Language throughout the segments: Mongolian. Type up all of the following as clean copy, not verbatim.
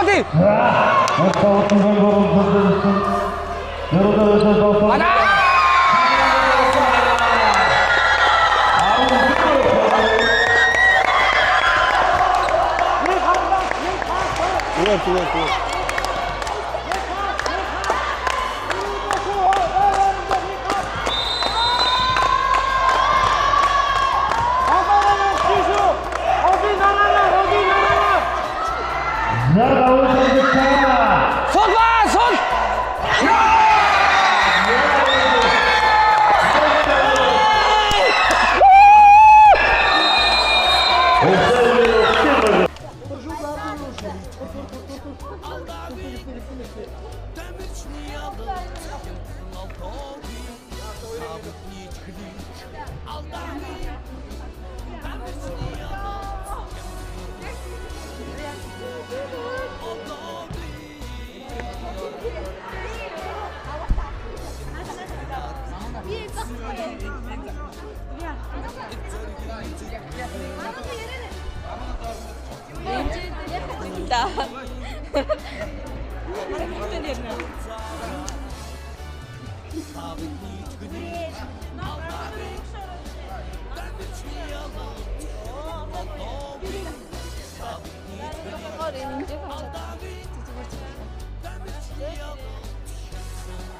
어디?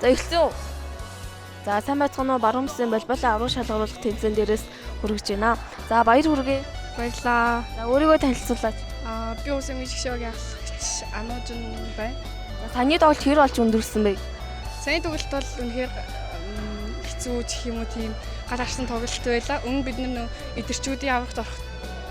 За эхлэн. За сайн байцгаана уу? Баруун бүсийн болболын авраг шалгаруулах тэмцээн дээрээс хүргэж байна. За баяр хүргэе. Баярлаа. За өөрийгөө танилцуулаач. Би Усмын жигшөөгийн ахлагч Анужин байна. За таны тоглолт хэр болж өндөрсөн бэ? Саяны тоглолт бол үнэхээр хэцүү гэх юм уу тийм гал харсан тоглолт байла. Өмнө бид нөө эдэрчүүдийн аврагт орох,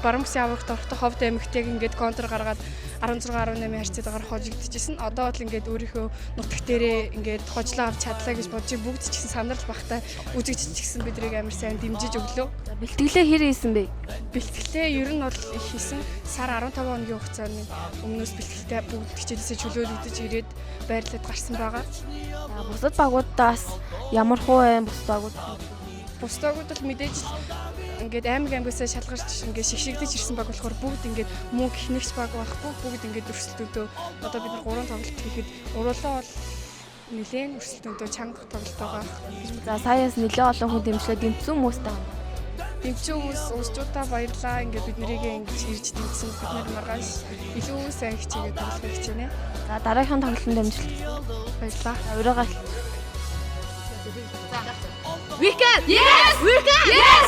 баруун бүсийн аврагт орохдоо ховд эмэгтэйг ингээд контр гаргаад 16-18 харьцаатайгаар хожигдчихсэн. Одоо бол ингээд өөрийнхөө нутаг дээрээ ингээд хожлоо авч чадлаа гэж бодож бүгд ч гэсэн сандарч бахтай үзэгдчихсэн бидрийг амар сайн дэмжиж өглөө. За бэлтгэлээ хэр хийсэн бэ? Бэлтгэлээ ер нь бол их хийсэн. Сар 15 хоногийн хугацааны өмнөөс бэлтгэлтэй бүгд хичээлээсээ чөлөөлөгдөж ирээд байрлаад гарсан байгаа. За бусад багуудаас ямар хуу вэ? Бусад багууд? Бусад багууд бол мэдээж ингээд аймагаас шалгарч ингээд шигшигдэж ирсэн баг болохоор бүгд ингээд мөнгө ихнэгч баг байхгүй бүгд ингээд өрсөлдөөдөө одоо бид нар 3 тоглолт хийхэд уруулаа бол нэлээд өрсөлдөөдөө чанга тоглолт байгаа. За саяас нэлээд олон хүн дэмжлээ дэмцсэн хүмүүстэй байна. Дэмжсэн хүмүүс уусчуудаа баярлаа. Ингээд бид нэрийгээ ингэж ирж дэмжсэн бид нар маргааш илүү сайн хичээгээд тоглох гэж байна. За дараагийн тоглолтод дэмжлээ. Баярлаа. Ураагаа. We can! Yes! We can! Yes!